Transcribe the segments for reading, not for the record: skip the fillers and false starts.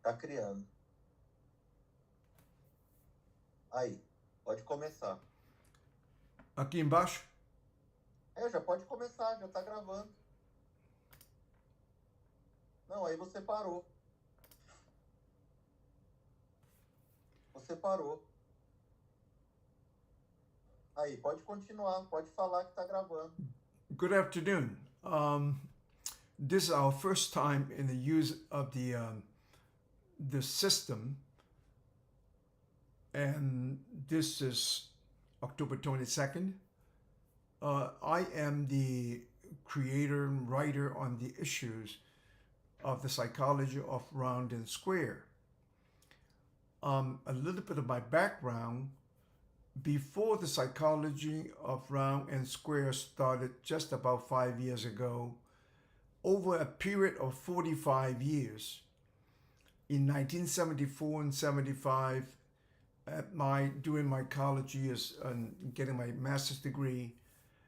Tá criando. Aí, pode começar. Aqui embaixo? Já pode começar, já tá gravando. Não, aí você parou. Você parou. Aí, pode continuar, pode falar que tá gravando. Good afternoon. This is our first time in the use of the system, and this is October 22nd. I am the creator and writer on the issues of the psychology of round and square. A little bit of my background: before the psychology of round and square started just about 5 years ago, over a period of 45 years, in 1974 and 75, doing my college years and getting my master's degree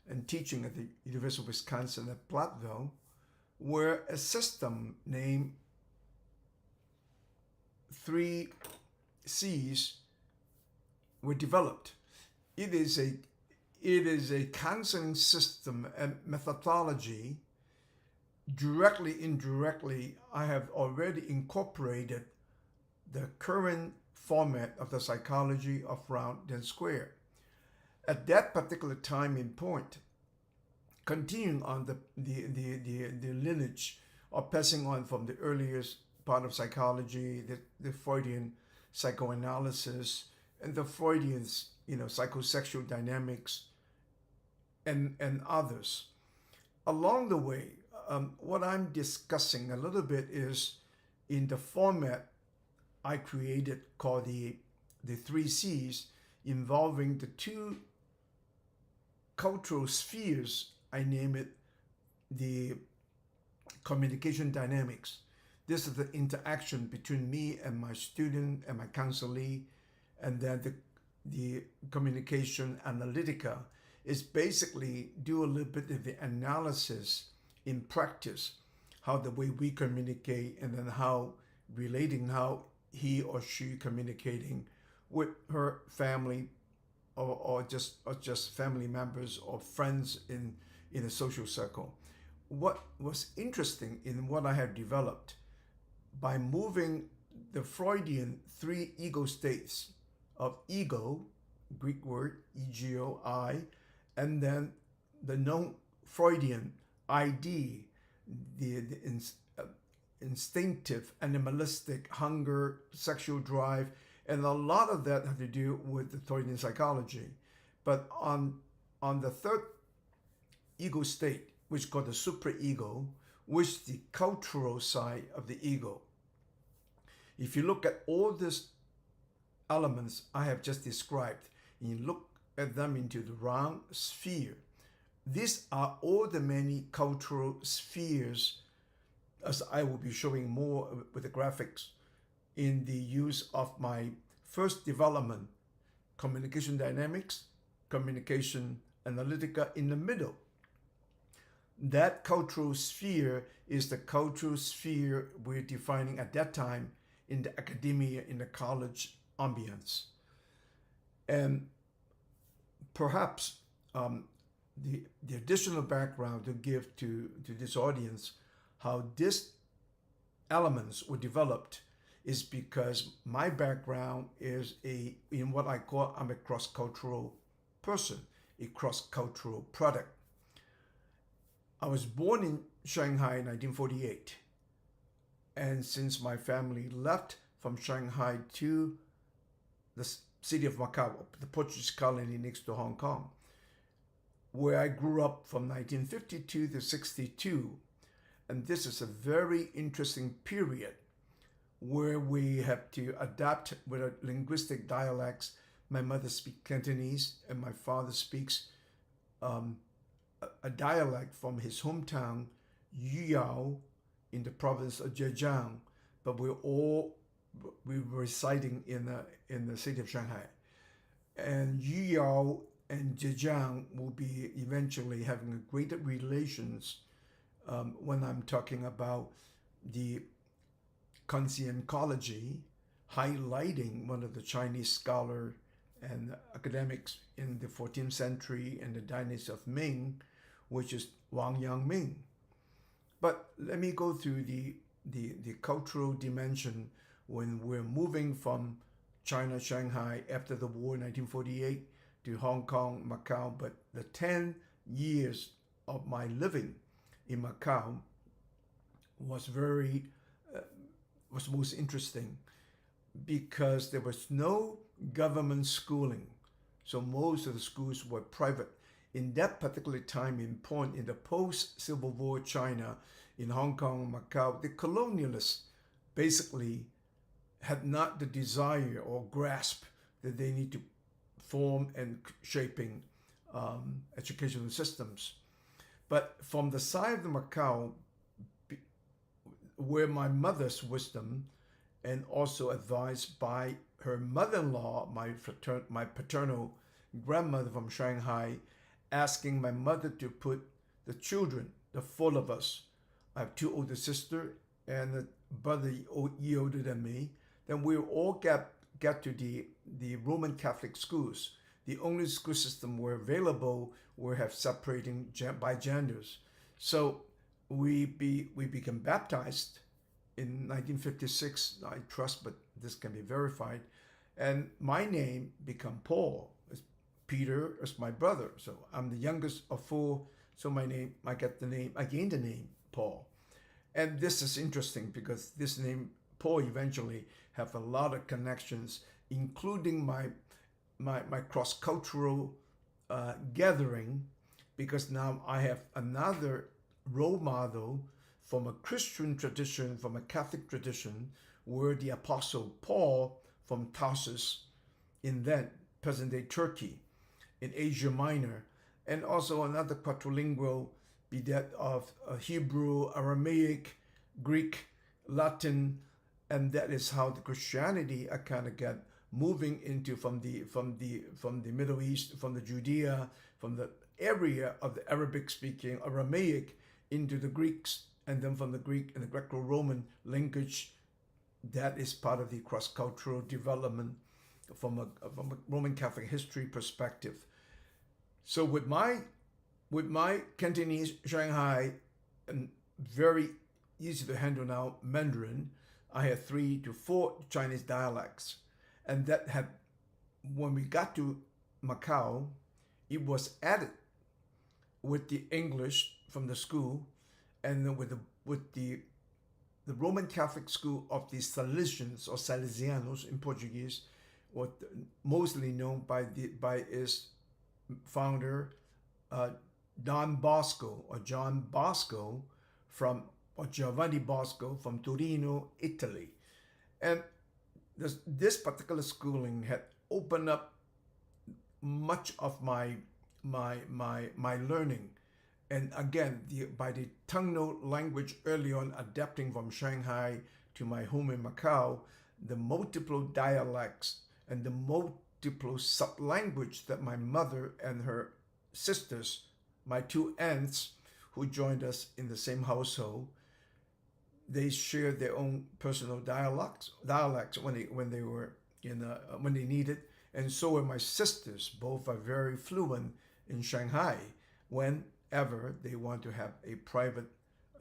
and teaching at the University of Wisconsin at Platteville, where a system named 3Cs were developed. It is a counseling system and methodology. Directly, indirectly, I have already incorporated the current format of the psychology of round and square. At that particular time and point, continuing on the lineage of passing on from the earliest part of psychology, the Freudian psychoanalysis, and the Freudian psychosexual dynamics, and others. Along the way, what I'm discussing a little bit is in the format I created called the 3Cs, involving the two cultural spheres. I name it the communication dynamics. This is the interaction between me and my student and my counselee, and then the communication analytica is basically do a little bit of the analysis in practice, how the way we communicate, and then how he or she communicating with her family, or just family members or friends in a social circle. What was interesting in what I have developed by moving the Freudian three ego states of ego, Greek word ego, I, and then the non-Freudian ID, the instinctive, animalistic hunger, sexual drive, and a lot of that had to do with the Freudian psychology. But on the third ego state, which is called the superego, which is the cultural side of the ego. If you look at all these elements I have just described, and you look at them into the round sphere, these are all the many cultural spheres, as I will be showing more with the graphics in the use of my first development, communication dynamics, communication analytica in the middle. That cultural sphere is the cultural sphere we're defining at that time in the academia, in the college ambience. And perhaps the additional background to give to this audience, how these elements were developed, is because my background is in what I call, I'm a cross-cultural person, a cross-cultural product. I was born in Shanghai in 1948. And since my family left from Shanghai to the city of Macau, the Portuguese colony next to Hong Kong, where I grew up from 1952 to 62. And this is a very interesting period where we have to adapt with our linguistic dialects. My mother speaks Cantonese and my father speaks a dialect from his hometown, Yuyao, in the province of Zhejiang, but we were residing in the city of Shanghai. And Yuyao and Zhejiang will be eventually having a greater relations when I'm talking about the Consciencology, highlighting one of the Chinese scholar and academics in the 14th century in the dynasty of Ming, which is Wang Yang Ming. But let me go through the cultural dimension when we're moving from China, Shanghai after the war in 1948 to Hong Kong, Macau. But the 10 years of my living in Macau was was most interesting because there was no government schooling. So most of the schools were private. In that particular time in point, in the post-Civil War China, in Hong Kong, Macau, the colonialists basically had not the desire or grasp that they need to form and shaping educational systems. But from the side of the Macau, where my mother's wisdom and also advised by her mother-in-law, my paternal grandmother from Shanghai, asking my mother to put the children, the four of us, I have two older sisters and a brother year older than me, then we all get to the Roman Catholic schools. The only school system were available were have separating by genders. So we became baptized in 1956, I trust, but this can be verified. And my name became Paul. Peter is my brother, so I'm the youngest of four. So I gained the name Paul. And this is interesting because this name Paul eventually have a lot of connections, including my cross-cultural gathering, because now I have another role model from a Christian tradition, from a Catholic tradition, where the Apostle Paul from Tarsus in then present-day Turkey, in Asia Minor, and also another quadrilingual, be that of Hebrew, Aramaic, Greek, Latin, and that is how the Christianity I kind of got moving into from the Middle East, from the Judea, from the area of the Arabic-speaking Aramaic into the Greeks, and then from the Greek and the Greco-Roman linkage. That is part of the cross-cultural development from a Roman Catholic history perspective. So with my Cantonese, Shanghai, and very easy to handle now Mandarin, I had 3 to 4 Chinese dialects. And that had, when we got to Macau, it was added with the English from the school, and then with the Roman Catholic school of the Salesians or Salesianos in Portuguese, what mostly known by its founder, John Bosco or Giovanni Bosco from Torino, Italy. And this particular schooling had opened up much of my learning. And again, by the tonal language early on, adapting from Shanghai to my home in Macau, the multiple dialects and the multiple sub-language that my mother and her sisters, my 2 aunts who joined us in the same household, they shared their own personal dialects when they needed, and so were my sisters. Both are very fluent in Shanghai whenever they want to have a private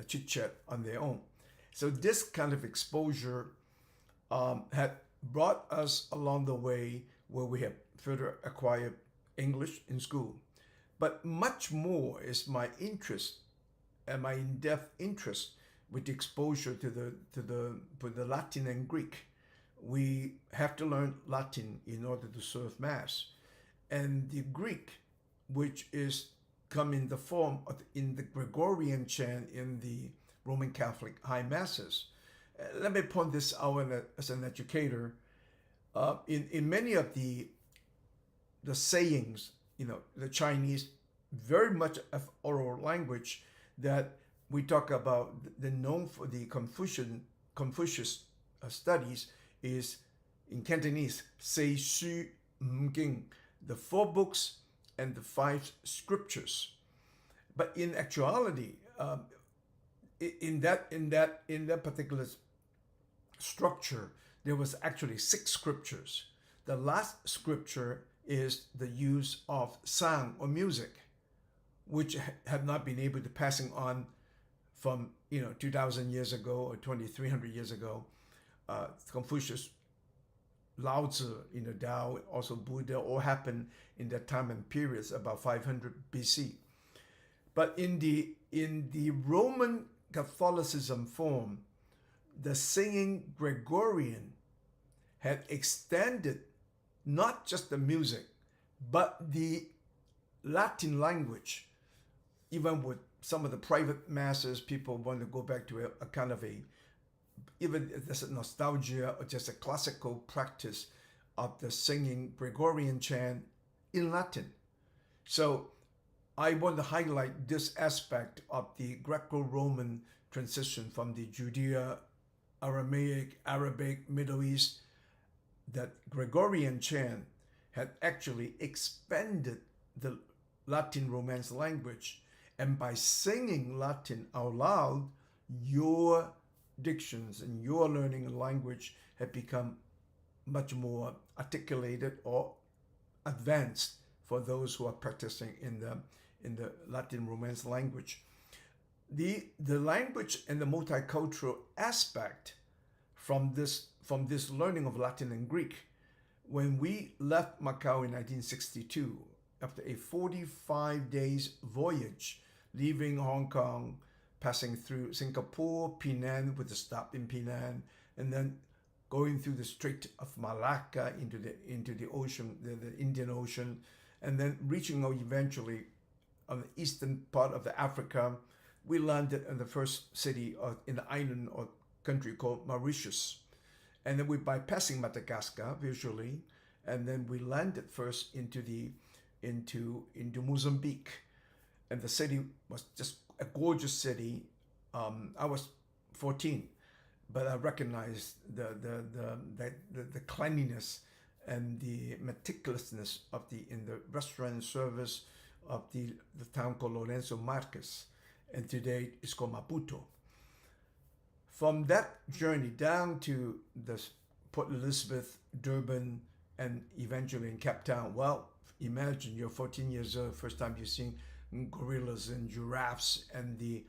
chit chat on their own. So this kind of exposure had brought us along the way where we have further acquired English in school. But much more is my interest and my in-depth interest with the exposure to the Latin and Greek. We have to learn Latin in order to serve Mass. And the Greek, which is come in the form of in the Gregorian chant in the Roman Catholic High Masses. Let me point this out as an educator. In many of the sayings, the Chinese, very much of oral language that we talk about, the known for the Confucius studies is in Cantonese, Sei Shu Mging, the 4 books and the 5 scriptures. But in actuality, in that particular structure, there was actually 6 scriptures. The last scripture is the use of sound or music, which have not been able to passing on from 2,000 years ago or 2,300 years ago. Confucius, Lao Tzu, Tao, also Buddha, all happened in that time and periods about 500 BC. But in the Roman Catholicism form, the singing Gregorian had extended not just the music, but the Latin language. Even with some of the private masses, people want to go back to a kind of even if there's a nostalgia or just a classical practice of the singing Gregorian chant in Latin. So I want to highlight this aspect of the Greco-Roman transition from the Judea, Aramaic, Arabic, Middle East, that Gregorian chant had actually expanded the Latin Romance language. And by singing Latin out loud, your dictions and your learning and language have become much more articulated or advanced for those who are practicing in the Latin Romance language. The language and the multicultural aspect from this learning of Latin and Greek, when we left Macau in 1962, after a 45 days voyage, leaving Hong Kong, passing through Singapore, Penang with a stop in Penang, and then going through the Strait of Malacca into the ocean, the Indian Ocean, and then reaching out eventually on the eastern part of Africa. We landed in the first city in the island or country called Mauritius, and then we bypassing Madagascar visually, and then we landed first into Mozambique, and the city was just a gorgeous city. I was 14, but I recognized the cleanliness and the meticulousness in the restaurant service of the town called Lourenço Marques, and today it's called Maputo. From that journey down to the Port Elizabeth, Durban, and eventually in Cape Town, well, imagine you're 14 years old, first time you're seeing gorillas and giraffes and the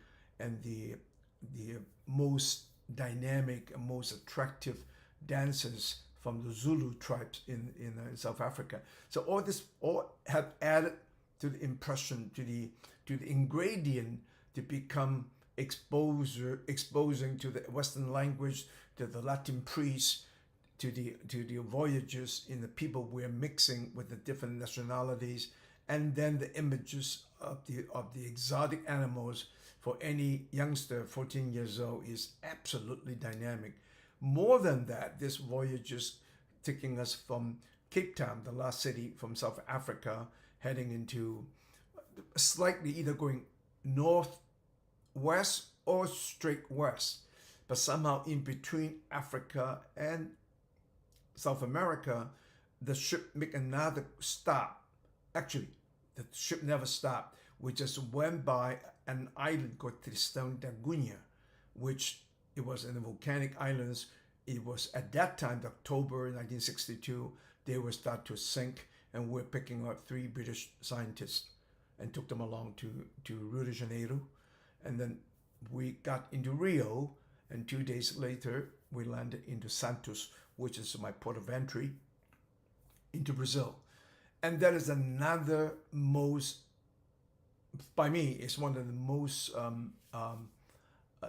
most dynamic and most attractive dancers from the Zulu tribes in South Africa. So all have added to the impression, to the ingredient to become exposing to the Western language, to the Latin priests, to the voyages in the people we're mixing with the different nationalities, and then the images of the exotic animals for any youngster 14 years old is absolutely dynamic. More than that, this voyage is taking us from Cape Town, the last city from South Africa, heading into slightly either going northwest or straight west, but somehow in between Africa and South America, the ship make another stop. Actually, the ship never stopped. We just went by an island called Tristão da Cunha, which it was in the volcanic islands. It was at that time, October 1962, they were start to sink, and we're picking up 3 British scientists and took them along to Rio de Janeiro. And then we got into Rio, and 2 days later, we landed into Santos, which is my port of entry into Brazil. And that is another by me, it's one of the most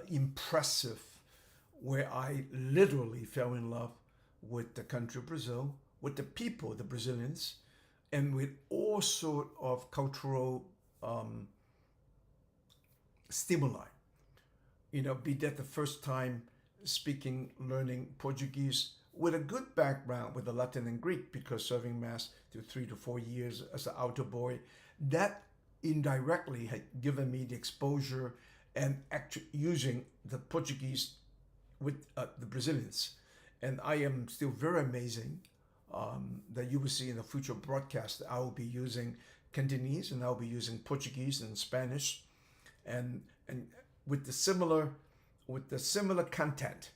impressive, where I literally fell in love with the country of Brazil, with the people, the Brazilians, and with all sort of cultural stimuli. Be that the first time learning Portuguese with a good background with the Latin and Greek, because serving Mass through 3 to 4 years as an altar boy, that indirectly had given me the exposure and actually using the Portuguese with the Brazilians. And I am still very amazing that you will see in the future broadcast, I will be using Cantonese and I'll be using Portuguese and Spanish, and with the similar content,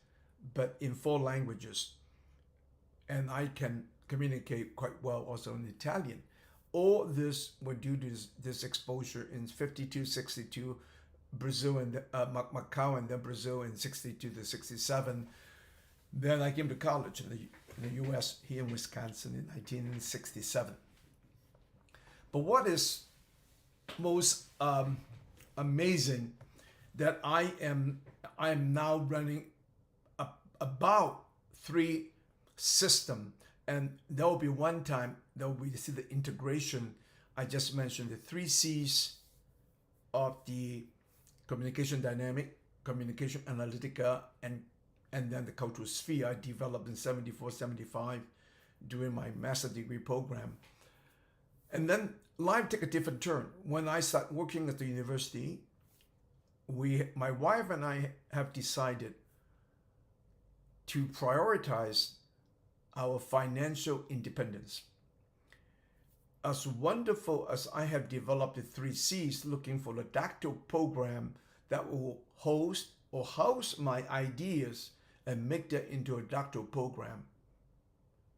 but in 4 languages. And I can communicate quite well also in Italian. All this were due to this exposure in 52, 62, Brazil and Macau, and then Brazil in 62 to 67. Then I came to college in the U.S. here in Wisconsin in 1967. But what is most amazing that I am now running about 3 system, and there will be one time that we see the integration. I just mentioned the 3 C's of the communication dynamic, communication analytica, and then the cultural sphere I developed in 74, 75 during my master degree program. And then life took a different turn. When I started working at the university, my wife and I have decided to prioritize our financial independence. As wonderful as I have developed the 3 C's, looking for a doctoral program that will host or house my ideas and make that into a doctoral program,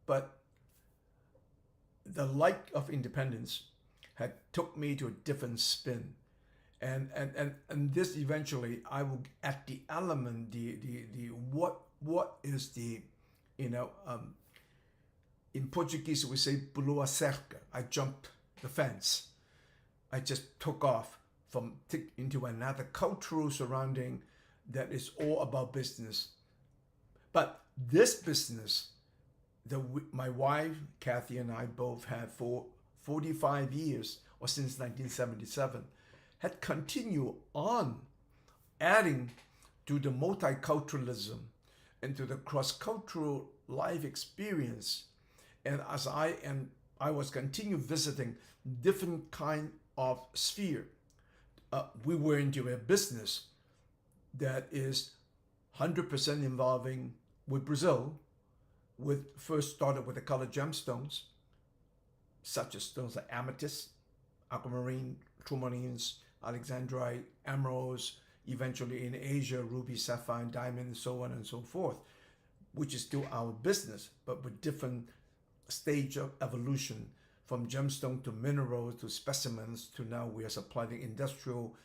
but the light of independence had took me to a different spin. And this eventually I will at the element, the what is the, in Portuguese we say pulou a cerca. I jumped the fence. I just took off into another cultural surrounding that is all about business. But this business that my wife Kathy and I both had for 45 years, or since 1977, had continued on adding to the multiculturalism and to the cross-cultural life experience. And as I was continue visiting different kind of sphere, we were into a business that is 100% involving with Brazil. First started with the colored gemstones, such as stones like amethyst, aquamarine, tourmalines, alexandrite, emeralds, eventually in Asia, ruby, sapphire, diamond, and so on and so forth, which is still our business, but with different stage of evolution, from gemstone to minerals to specimens to now we are supplying industrial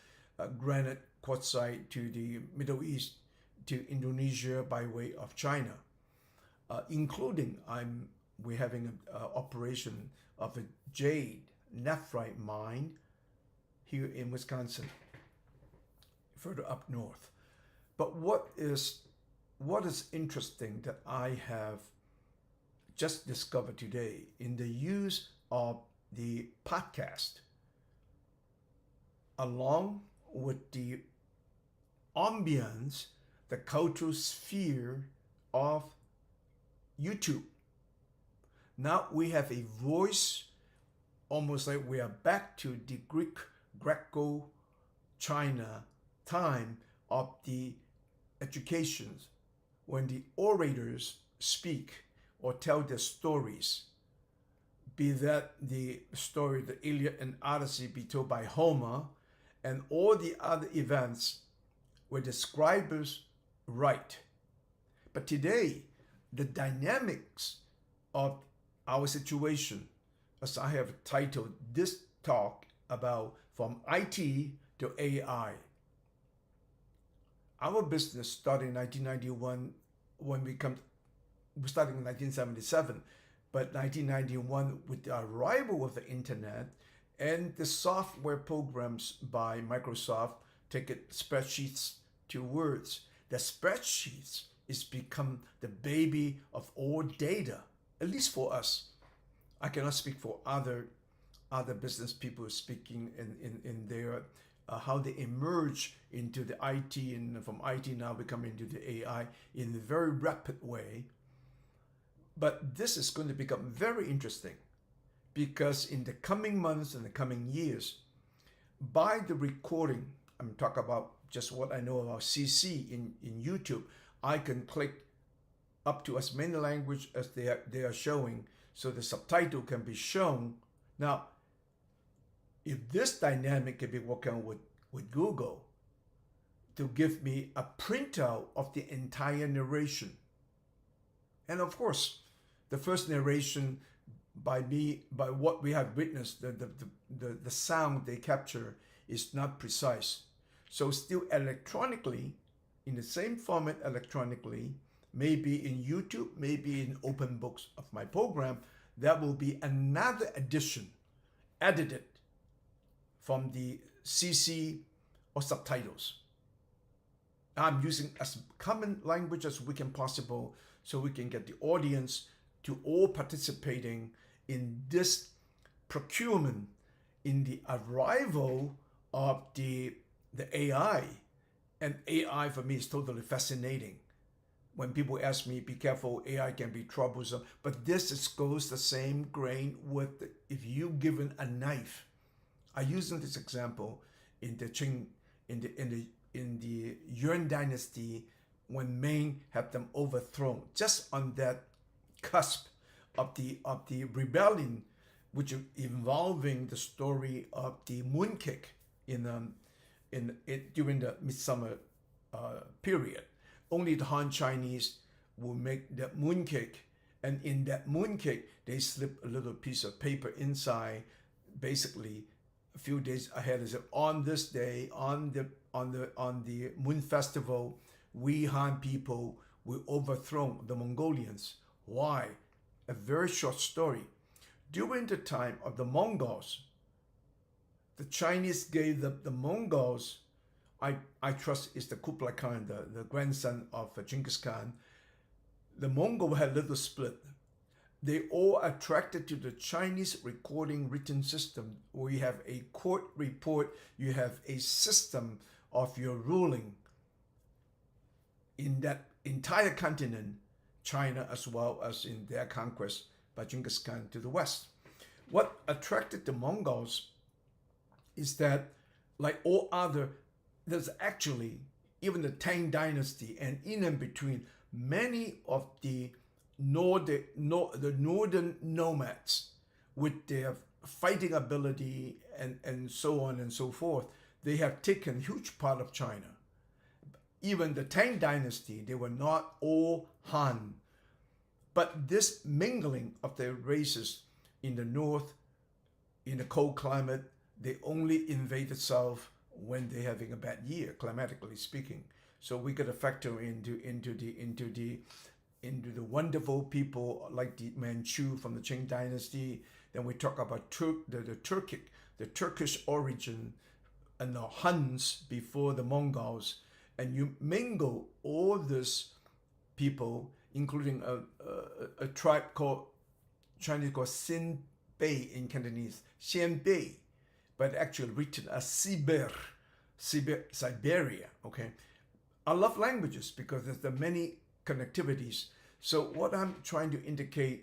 granite, quartzite to the Middle East, to Indonesia by way of China, including we're having an operation of a jade nephrite mine here in Wisconsin, further up north. But what is interesting that I have just discovered today in the use of the podcast, along with the ambience, the cultural sphere of YouTube. Now we have a voice, almost like we are back to the Greco-China time of the educations, when the orators speak or tell their stories, be that the story, the Iliad and Odyssey, be told by Homer, and all the other events where the scribes write. But today, the dynamics of our situation, as I have titled this talk about from IT to AI. Our business started in 1991 when we started in 1977, but 1991 with the arrival of the internet and the software programs by Microsoft, take it spreadsheets to words. The spreadsheets is become the baby of all data, at least for us. I cannot speak for other business people speaking in their how they emerge into the IT, and from IT now becoming into the AI in a very rapid way. But this is going to become very interesting, because in the coming months and the coming years, by the recording, I'm talking about just what I know about CC in YouTube, I can click up to as many languages as they are showing, so the subtitle can be shown. Now, if this dynamic can be worked on with Google, to give me a printout of the entire narration. And of course, the first narration by what we have witnessed, the sound they capture is not precise. So still electronically, in the same format electronically, maybe in YouTube, maybe in OPENBOOKS of my program, there will be another edition edited from the CC or subtitles. I'm using as common language as we can possible so we can get the audience to all participating in this procurement, in the arrival of the AI. And AI for me is totally fascinating. When people ask me, be careful, AI can be troublesome, but this goes the same grain with if you given a knife. I using this example in the Qing, in the Yuan dynasty, when Ming had them overthrown, just on that cusp of the rebellion, which is involving the story of the mooncake during the midsummer period. Only the Han Chinese will make that mooncake, and in that mooncake they slip a little piece of paper inside. Basically, a few days ahead, is on this day, on the Moon Festival, we Han people will overthrow the Mongolians. Why? A very short story. During the time of the Mongols, the Chinese gave the Mongols, I trust is the Kublai Khan, the grandson of Genghis Khan. The Mongol had a little split. They all attracted to the Chinese recording written system, where you have a court report, you have a system of your ruling in that entire continent, China as well as in their conquest by Genghis Khan to the west. What attracted the Mongols is that, like all other, there's actually even the Tang dynasty, and in between, many of the northern nomads with their fighting ability and so on and so forth, they have taken huge part of China. Even the Tang dynasty, they were not all Han. But this mingling of the races in the north, in the cold climate, they only invade the south when they're having a bad year, climatically speaking. So we got to factor into the wonderful people like the Manchu from the Qing dynasty. Then we talk about the Turkish origin and the Huns before the Mongols, and you mingle all these people, including a tribe called Chinese called Xin Bei in Cantonese, Xian Bei, but actually written as Siberia. Okay, I love languages because there's the many connectivities. So what I'm trying to indicating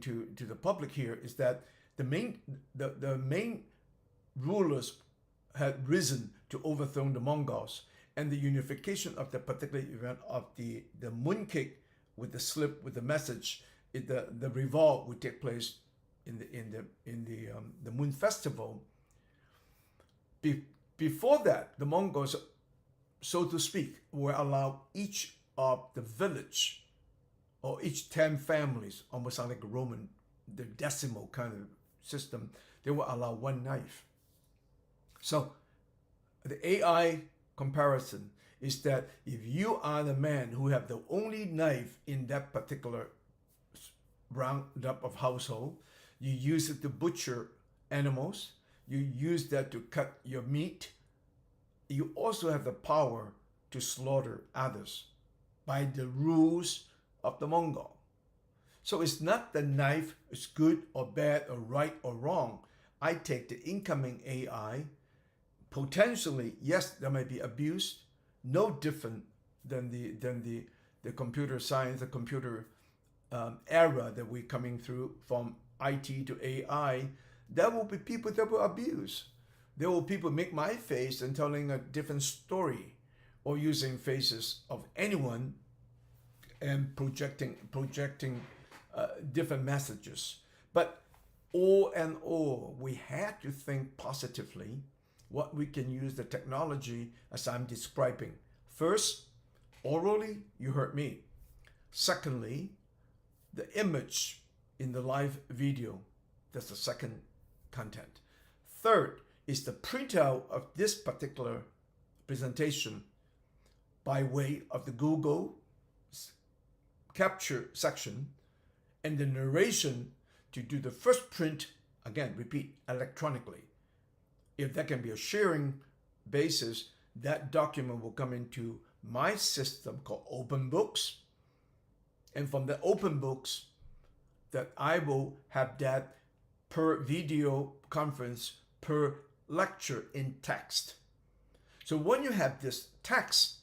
to the public here is that the main rulers had risen to overthrow the Mongols, and the unification of the particular event of the mooncake with the slip with the message, the revolt would take place in the Moon Festival. Before that, the Mongols, so to speak, were allowed each of the village or each 10 families, almost like a Roman, the decimal kind of system, they were allowed one knife. So the AI comparison is that if you are the man who have the only knife in that particular roundup of household, you use it to butcher animals, you use that to cut your meat, you also have the power to slaughter others by the rules of the Mongol. So it's not the knife is good or bad or right or wrong. I take the incoming AI, potentially, yes, there may be abuse, no different than the computer science, the computer era that we're coming through from IT to AI. There will be people that will abuse. There will be people make my face and telling a different story, or using faces of anyone and projecting different messages. But all in all, we had to think positively. what we can use the technology as I'm describing. First, orally, you heard me. Secondly, the image in the live video, that's the second content. Third is the printout of this particular presentation by way of the Google capture section, and the narration to do the first print, again, repeat, electronically. If that can be a sharing basis, that document will come into my system called OPENBOOKS. And from the OPENBOOKS, that I will have that per video conference, per lecture in text. So when you have this text,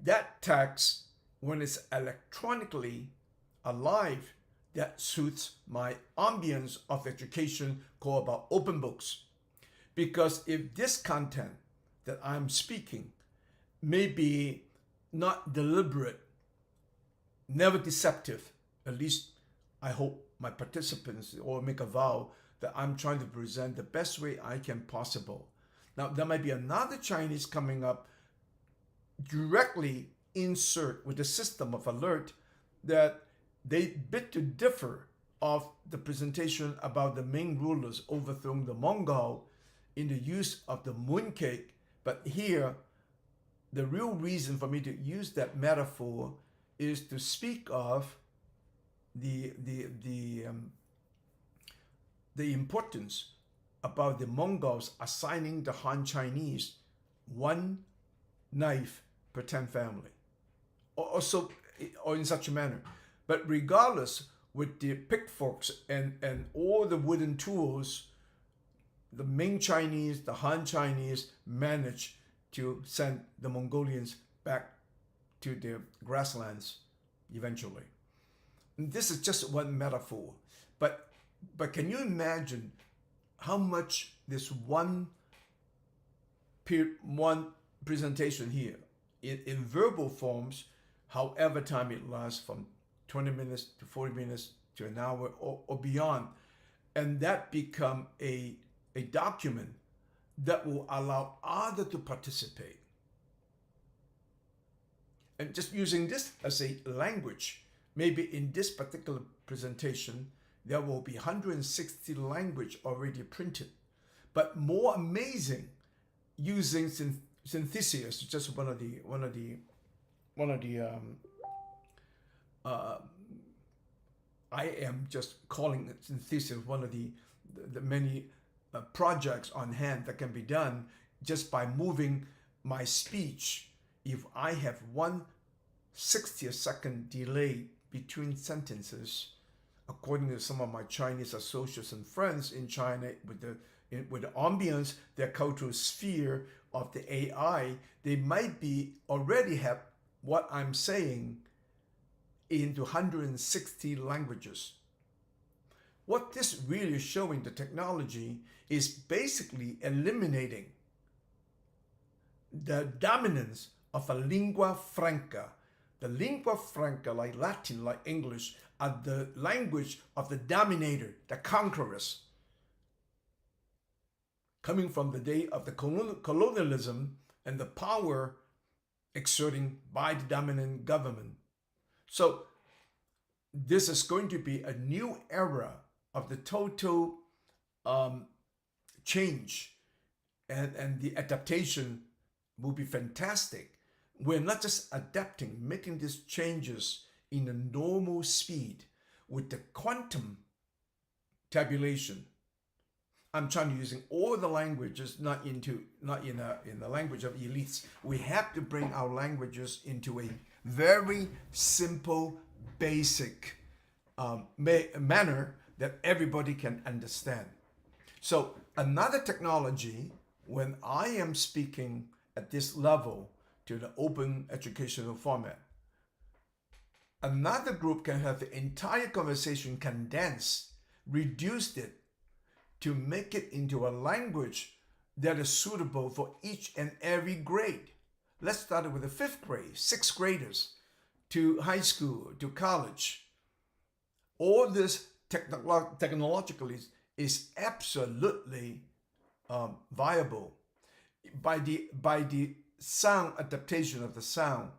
that text, when it's electronically alive, that suits my ambience of education called about OPENBOOKS. Because if this content that I'm speaking may be not deliberate, never deceptive, at least I hope my participants all make a vow that I'm trying to present the best way I can possible. Now, there might be another Chinese coming up directly insert with the system of alert that they beg to differ of the presentation about the Ming rulers overthrowing the Mongol in the use of the mooncake. But here, the real reason for me to use that metaphor is to speak of the importance about the Mongols assigning the Han Chinese one knife per 10 family, or in such a manner. But regardless, with the pitchforks and all the wooden tools, the Ming Chinese, the Han Chinese managed to send the Mongolians back to their grasslands eventually. And this is just one metaphor, but can you imagine how much this one presentation here in verbal forms, however time it lasts, from 20 minutes to 40 minutes to an hour or beyond, and that become a document that will allow others to participate. And just using this as a language, maybe in this particular presentation, there will be 160 language already printed. But more amazing, using synthesis, just one of the I am just calling it synthesis, one of the many projects on hand that can be done just by moving my speech. If I have 1/60 second delay between sentences, according to some of my Chinese associates and friends in China, with the ambience, their cultural sphere of the AI, they might be already have what I'm saying into 160 languages. What this really is showing, the technology, is basically eliminating the dominance of a lingua franca. The lingua franca, like Latin, like English, are the language of the dominator, the conquerors, coming from the day of the colonialism and the power exerting by the dominant government. So this is going to be a new era of the total change, and the adaptation will be fantastic. We're not just adapting, making these changes in a normal speed with the quantum tabulation. I'm trying to using all the languages, not in the language of elites. We have to bring our languages into a very simple, basic manner that everybody can understand. So another technology, when I am speaking at this level to the open educational format, another group can have the entire conversation condensed, reduced it to make it into a language that is suitable for each and every grade. Let's start with the 5th grade, 6th graders, to high school, to college. All this technologically is absolutely viable by the sound adaptation of the sound.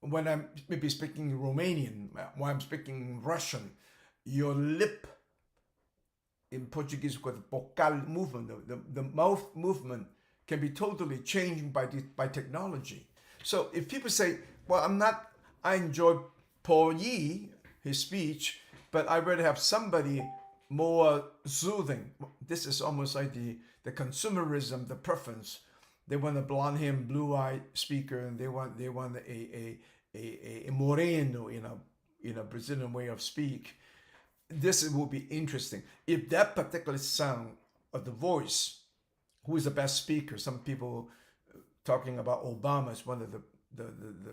When I'm maybe speaking Romanian, when I'm speaking Russian, your lip in Portuguese called the vocal movement, the mouth movement can be totally changed by technology. So if people say, well, I enjoy Paul Yih, his speech, but I'd rather have somebody more soothing. This is almost like the consumerism, the preference. They want a blonde hair, blue eye speaker, and they want a moreno in a Brazilian way of speak. This will be interesting. If that particular sound of the voice, who is the best speaker? Some people talking about Obama as one of the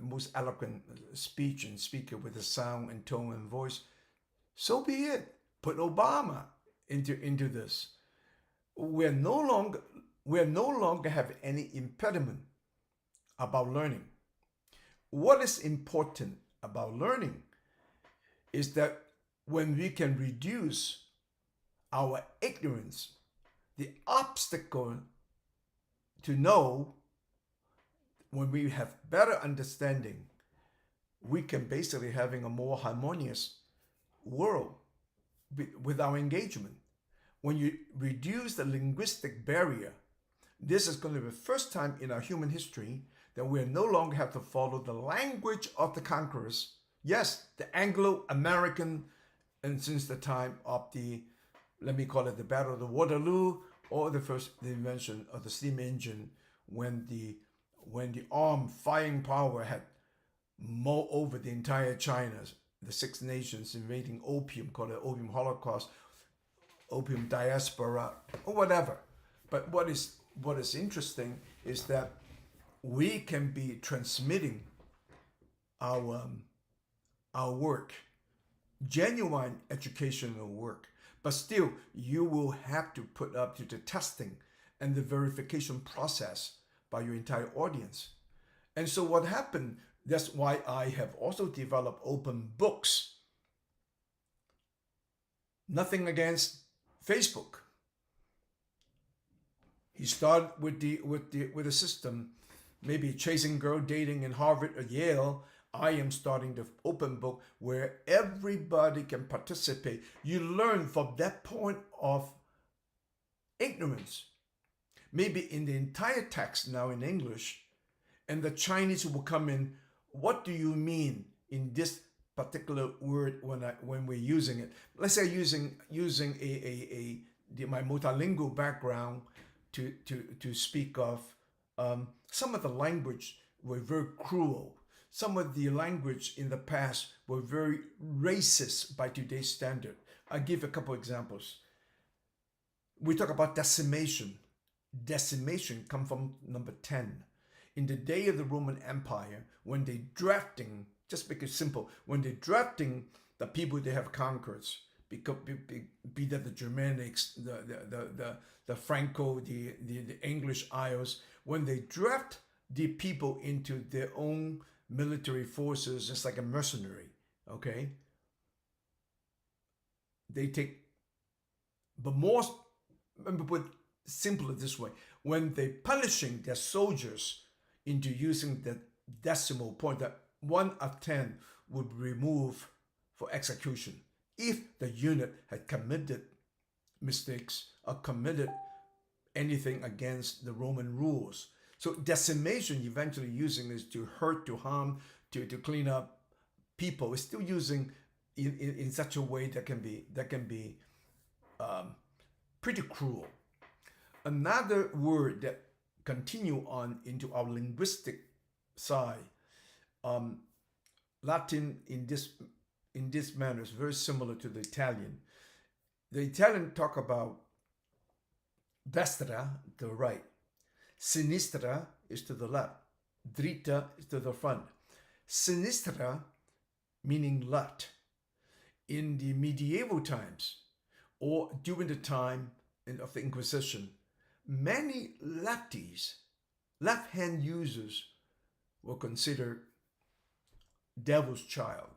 most eloquent speech and speaker with the sound and tone and voice. So be it. Put Obama into this. We're no longer have any impediment about learning. What is important about learning is that when we can reduce our ignorance, the obstacle to know, when we have better understanding, we can basically having a more harmonious world with our engagement. When you reduce the linguistic barrier, this is going to be the first time in our human history that we no longer have to follow the language of the conquerors. Yes, the Anglo-American, and since the time of the, let me call it the Battle of the Waterloo, or the invention of the steam engine, when the armed firing power had mowed over the entire China, the Six Nations invading opium, called it opium holocaust, opium diaspora, or whatever. But what is interesting is that we can be transmitting our work, genuine educational work, but still you will have to put up to the testing and the verification process by your entire audience. And so what happened, that's why I have also developed OPENBOOKS. Nothing against Facebook. He started with the system, maybe chasing girl, dating in Harvard or Yale. I am starting the open book where everybody can participate. You learn from that point of ignorance. Maybe in the entire text now in English, and the Chinese will come in, what do you mean in this particular word when we're using it? Let's say using my multilingual background to speak of some of the language were very cruel. Some of the language in the past were very racist by today's standard. I'll give a couple examples. We talk about decimation. Decimation comes from number 10. In the day of the Roman Empire, when they drafting, just make it simple, when they're drafting the people they have conquered, be that the Germanics, the Franco, the English Isles, when they draft the people into their own military forces, it's like a mercenary, okay? They take, but more, put simpler this way, when they punishing their soldiers into using the decimal point, that 1 of 10 would remove for execution if the unit had committed mistakes or committed anything against the Roman rules. So decimation, eventually using is to hurt, to harm, to clean up people. It's still using in such a way that can be pretty cruel. Another word that continue on into our linguistic side, Latin in this manner is very similar to the Italian. The Italian talk about destra, the right. Sinistra is to the left. Dritta is to the front. Sinistra meaning left. In the medieval times, or during the time of the Inquisition, many lefties, left-hand users, were considered devil's child.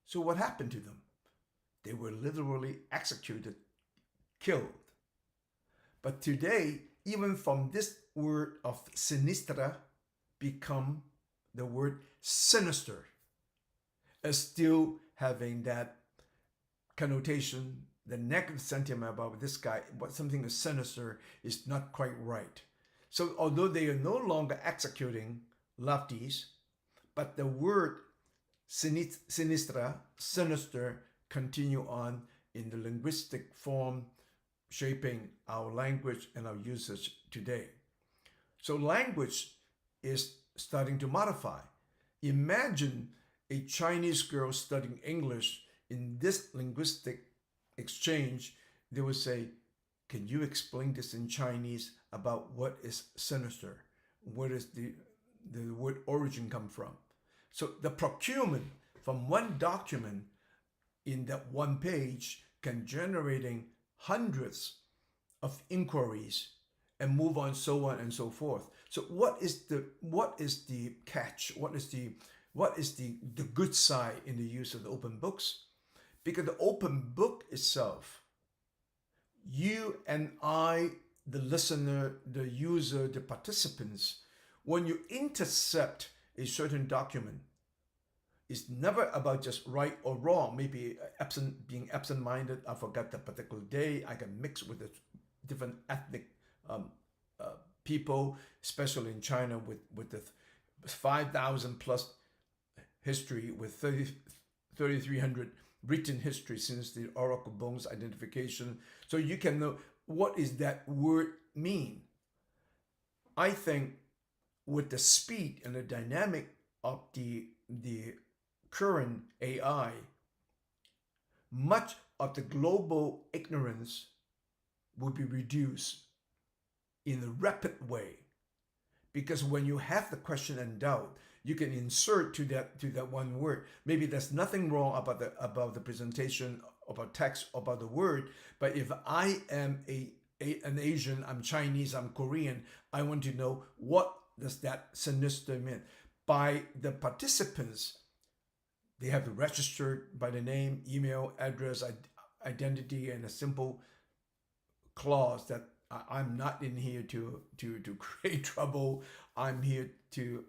So what happened to them? They were literally executed, killed. But today, even from this word of sinistra become the word sinister, as still having that connotation, the negative sentiment about this guy, what something is sinister is not quite right. So although they are no longer executing lefties, but the word sinistra, sinister, continue on in the linguistic form, shaping our language and our usage today. So language is starting to modify. Imagine a Chinese girl studying English in this linguistic exchange. They would say, can you explain this in Chinese about what is sinister? Where does the word origin come from? So the procurement from one document in that one page can generating hundreds of inquiries and move on, so on and so forth. So what is the catch? What is the good side in the use of the open books? Because the open book itself, you and I, the listener, the user, the participants, when you intercept a certain document, it's never about just right or wrong. Maybe being absent-minded, I forgot the particular day, I can mix with the different ethnic people, especially in China with the 5,000 plus history, with 3,300 written history since the Oracle Bones identification. So you can know what is that word mean. I think with the speed and the dynamic of the current AI, much of the global ignorance will be reduced in a rapid way, because when you have the question and doubt, you can insert to that one word. Maybe there's nothing wrong about the presentation, about text, about the word, but if I am an Asian, I'm Chinese, I'm Korean, I want to know what does that sinister mean. By the participants, they have to register by the name, email, address, identity, and a simple clause that I'm not in here to create trouble. I'm here to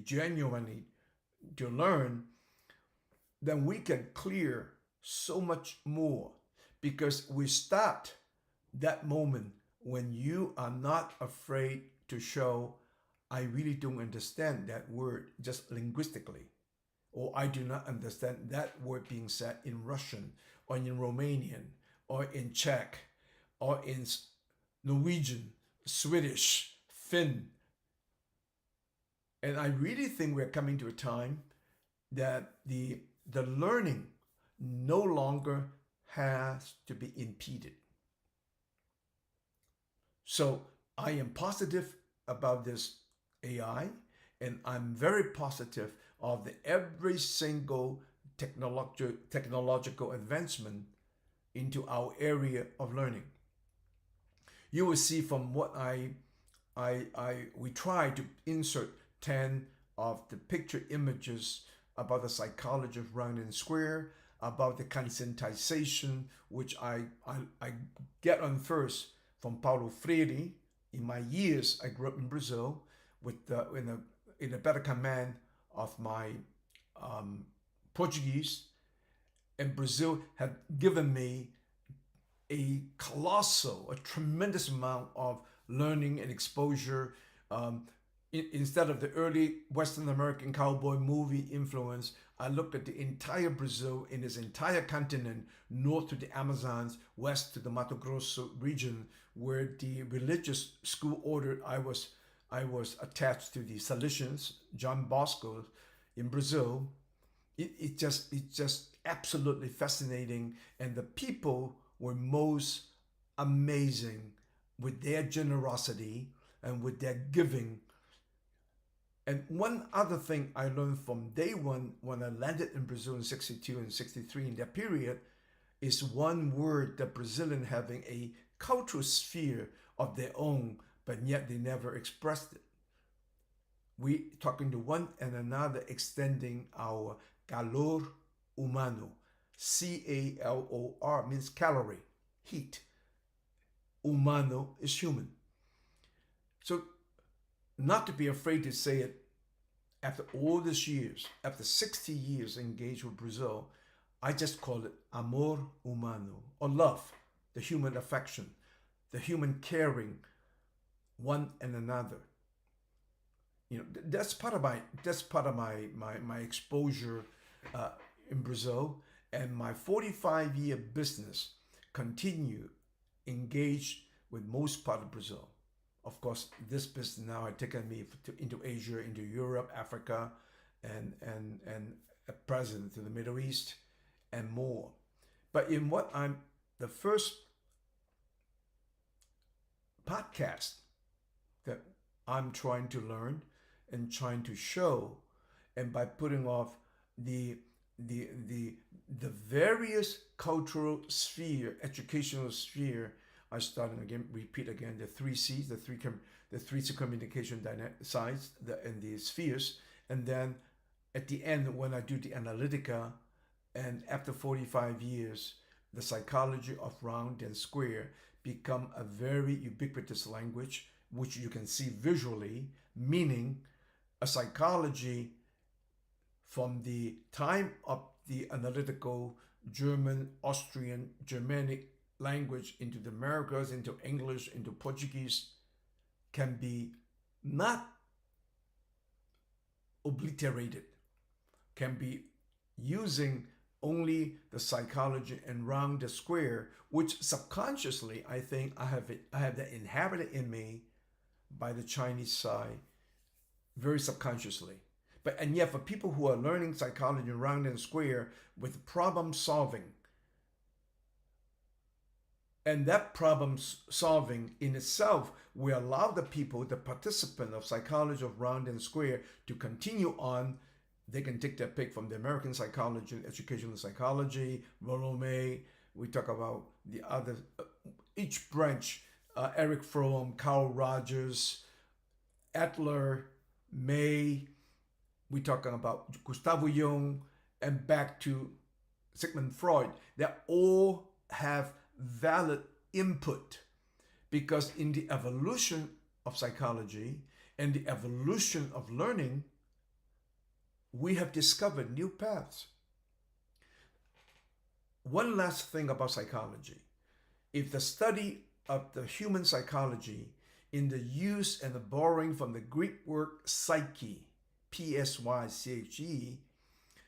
genuinely to learn. Then we can clear so much more, because we start that moment when you are not afraid to show, I really don't understand that word just linguistically, or I do not understand that word being said in Russian or in Romanian or in Czech or in Norwegian, Swedish, Finn. And I really think we're coming to a time that the learning no longer has to be impeded. So I am positive about this AI, and I'm very positive of every single technological advancement into our area of learning. You will see from what we try to insert 10 of the picture images about the psychology of round and square, about the conscientization, which I get on first from Paulo Freire. In my years, I grew up in Brazil in the better command of my Portuguese, and Brazil had given me a tremendous amount of learning and exposure. Instead of the early Western American cowboy movie influence, I looked at the entire Brazil in its entire continent, north to the Amazons, west to the Mato Grosso region, where the religious school order I was attached to, the Salesians, John Bosco in Brazil. It's just absolutely fascinating, and the people were most amazing with their generosity and with their giving. And one other thing I learned from day one when I landed in Brazil in 62 and 63 in that period is one word that Brazilians having a cultural sphere of their own, but yet they never expressed it. We talking to one and another, extending our calor humano. C-A-L-O-R means calorie, heat. humano is human. So, not to be afraid to say it, after all these years, after 60 years engaged with Brazil, I just call it amor humano, or love, the human affection, the human caring one and another. That's part of my exposure in Brazil, and my 45-year business continue engaged with most part of Brazil. Of course, this business now has taken me into Asia, into Europe, Africa, and at present to the Middle East and more. But in the first podcast that I'm trying to learn and trying to show, and by putting off the various cultural sphere, educational sphere, I started again, repeat again, the three C's, the three communication sides, and the spheres, and then at the end when I do the analytica, and after 45 years, the psychology of round and square become a very ubiquitous language, which you can see visually, meaning a psychology from the time of the analytical German, Austrian, Germanic language into the Americas, into English, into Portuguese, can be not obliterated, can be using only the psychology and round the square, which subconsciously I think I have that inhabited in me by the Chinese side, very subconsciously. And yet for people who are learning psychology round and square with problem solving, and that problem solving in itself will allow the people, the participant of psychology of round and square, to continue on. They can take their pick from the American psychology, educational psychology, Rolome. We talk about the other, each branch, Eric Fromm, Carl Rogers, Adler, May. We talking about Gustavo Jung, and back to Sigmund Freud. They all have valid input, because in the evolution of psychology and the evolution of learning, we have discovered new paths. One last thing about psychology. If the study of the human psychology in the use and the borrowing from the Greek word psyche, Psyche,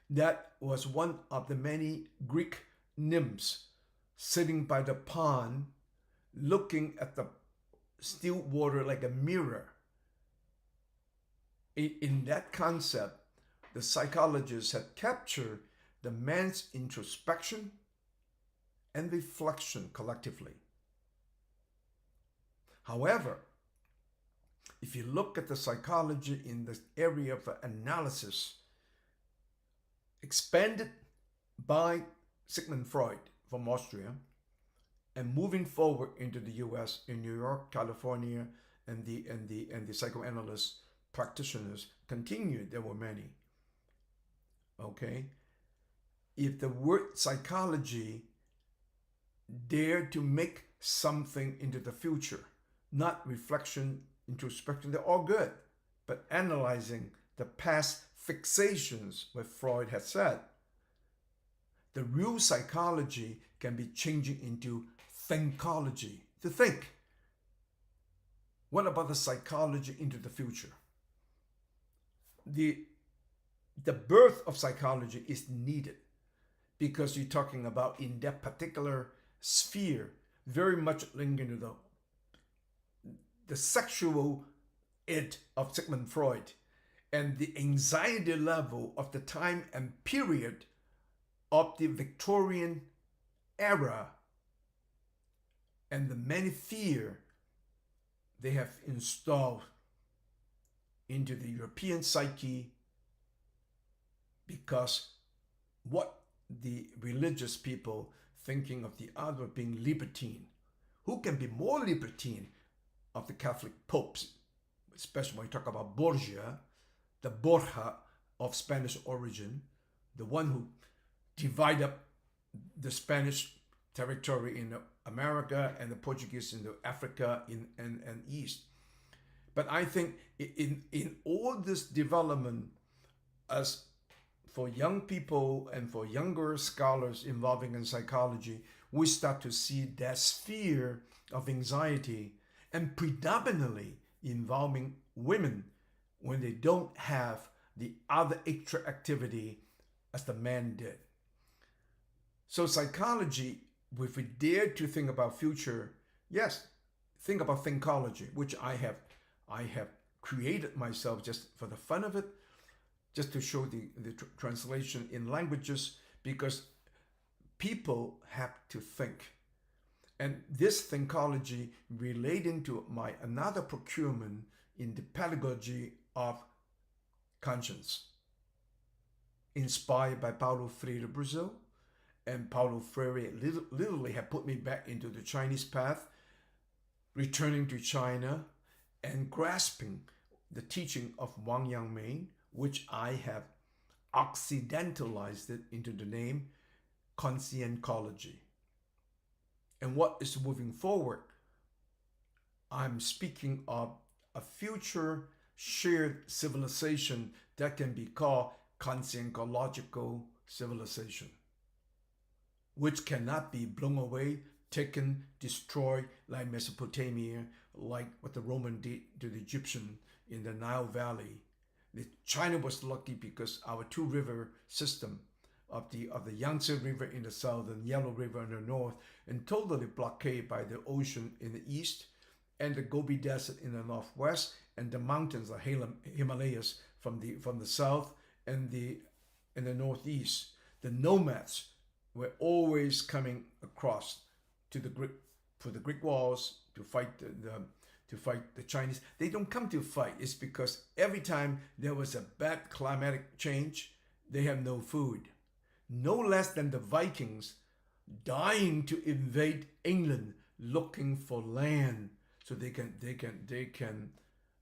that was one of the many Greek nymphs sitting by the pond, looking at the still water like a mirror. In that concept, the psychologists had captured the man's introspection and reflection collectively. However, if you look at the psychology in the area of analysis, expanded by Sigmund Freud from Austria, and moving forward into the U.S. in New York, California, and the psychoanalyst practitioners continued. There were many. Okay, if the word psychology dared to make something into the future, not reflection, introspection, they're all good, but analyzing the past fixations, what Freud had said, the real psychology can be changing into thinkology, to think. What about the psychology into the future? The birth of psychology is needed, because you're talking about in that particular sphere, very much linked into the sexual id of Sigmund Freud, and the anxiety level of the time and period of the Victorian era, and the many fear they have installed into the European psyche, because what the religious people thinking of the other being libertine. Who can be more libertine of the Catholic popes, especially when you talk about Borgia, the Borja of Spanish origin, the one who divided up the Spanish territory in America and the Portuguese in Africa and East. But I think in all this development, as for young people and for younger scholars involving in psychology, we start to see that sphere of anxiety, and predominantly involving women when they don't have the other extra activity as the man did. So psychology, if we dare to think about future, yes, think about thinkology, which I have created myself just for the fun of it, just to show the translation in languages, because people have to think. And this thinkology relating to my another procurement in the pedagogy of conscience, inspired by Paulo Freire Brazil. And Paulo Freire literally have put me back into the Chinese path, returning to China and grasping the teaching of Wang Yang Ming, which I have occidentalized it into the name Consciencology. And what is moving forward? I'm speaking of a future shared civilization that can be called consciencological civilization, which cannot be blown away, taken, destroyed like Mesopotamia, like what the Roman did to the Egyptian in the Nile Valley. China was lucky because our two river system of the Yangtze River in the south and Yellow River in the north, and totally blockaded by the ocean in the east, and the Gobi Desert in the northwest, and the mountains, the Himalayas from the south and the northeast. The nomads were always coming across to the Greek walls to fight the Chinese. They don't come to fight. It's because every time there was a bad climatic change, they have no food. No less than the Vikings dying to invade England, looking for land so they can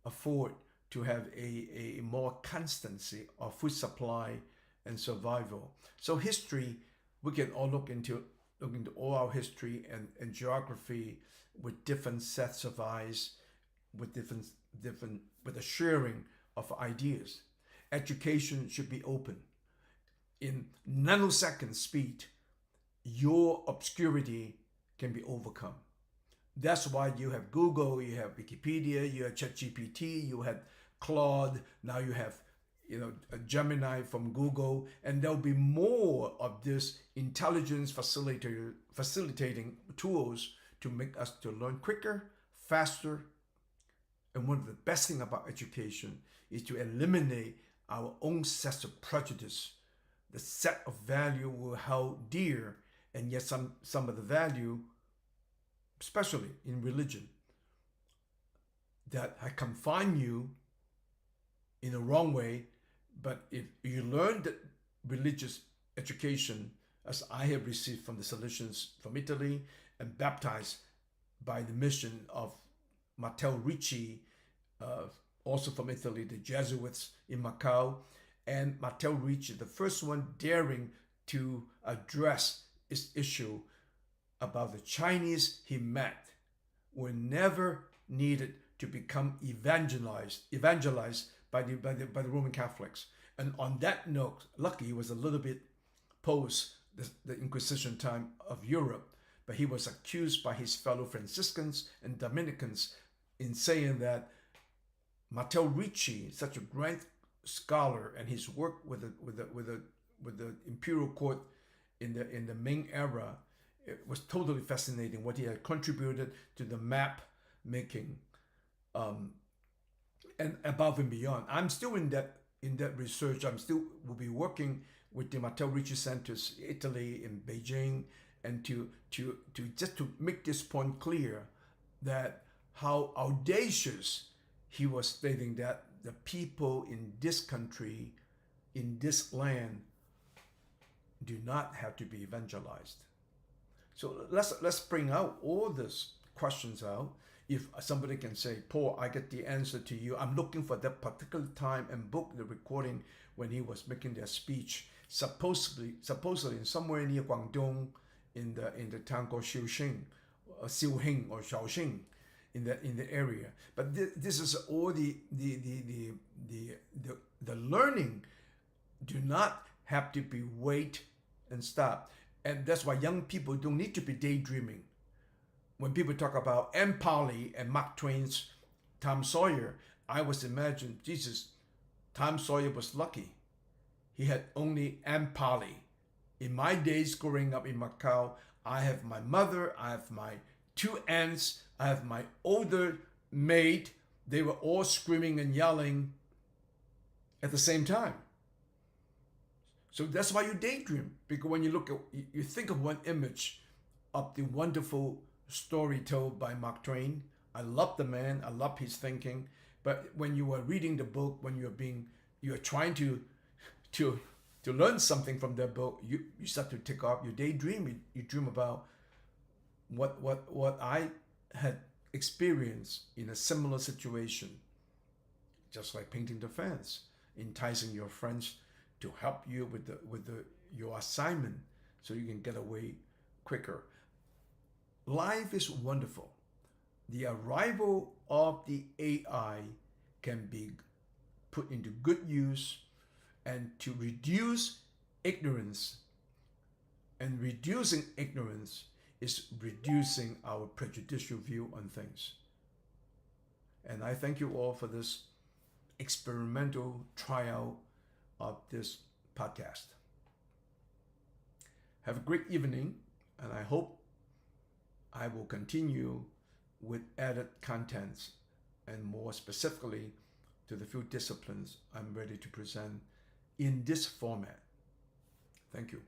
afford to have a more constancy of food supply and survival. So history, we can all look into all our history and geography with different sets of eyes, with a sharing of ideas. Education should be open. In nanosecond speed, your obscurity can be overcome. That's why you have Google, you have Wikipedia, you have ChatGPT, you have Claude, now you have a Gemini from Google, and there'll be more of this intelligence facilitating tools to make us to learn quicker, faster. And one of the best things about education is to eliminate our own sets of prejudice, the set of value we held dear, and yet some of the value, especially in religion, that I confine you in the wrong way. But if you learn that religious education, as I have received from the Salesians from Italy and baptized by the mission of Matteo Ricci, also from Italy, the Jesuits in Macau, and Matteo Ricci, the first one daring to address this issue about the Chinese he met were never needed to become evangelized by the Roman Catholics. And on that note, lucky he was a little bit post the Inquisition time of Europe, but he was accused by his fellow Franciscans and Dominicans in saying that Matteo Ricci, such a great scholar, and his work with the imperial court in the Ming era, it was totally fascinating what he had contributed to the map making, and above and beyond. I'm still in that research. Will be working with the Matteo Ricci Centers, Italy, in Beijing, and to just to make this point clear, that how audacious he was stating that the people in this country, in this land, do not have to be evangelized. So let's bring out all these questions out. If somebody can say, Paul, I get the answer to you. I'm looking for that particular time and book the recording when he was making their speech, supposedly in somewhere near Guangdong, in the town called Xiuxing, Xiuhing or Shaoxing, in the area. But this is all the learning do not have to be wait and stop. And that's why young people don't need to be daydreaming. When people talk about M. Paulo and Mark Twain's Tom Sawyer, I was imagining, Jesus, Tom Sawyer was lucky. He had only M. Paulo. In my days growing up in Macau, I have my mother, I have my 2 aunts, I have my older maid. They were all screaming and yelling at the same time. So that's why you daydream, because when you look at, you think of one image of the wonderful story told by Mark Twain. I love the man, I love his thinking, but when you are reading the book, when you are trying to learn something from that book, you start to take off, you daydream, you dream about what I had experienced in a similar situation, just like painting the fence, enticing your friends to help you with your assignment so you can get away quicker. Life is wonderful. The arrival of the AI can be put into good use and to reduce ignorance. And reducing ignorance is reducing our prejudicial view on things. And I thank you all for this experimental tryout of this podcast. Have a great evening, and I hope I will continue with added contents and more specifically to the few disciplines I'm ready to present in this format. Thank you.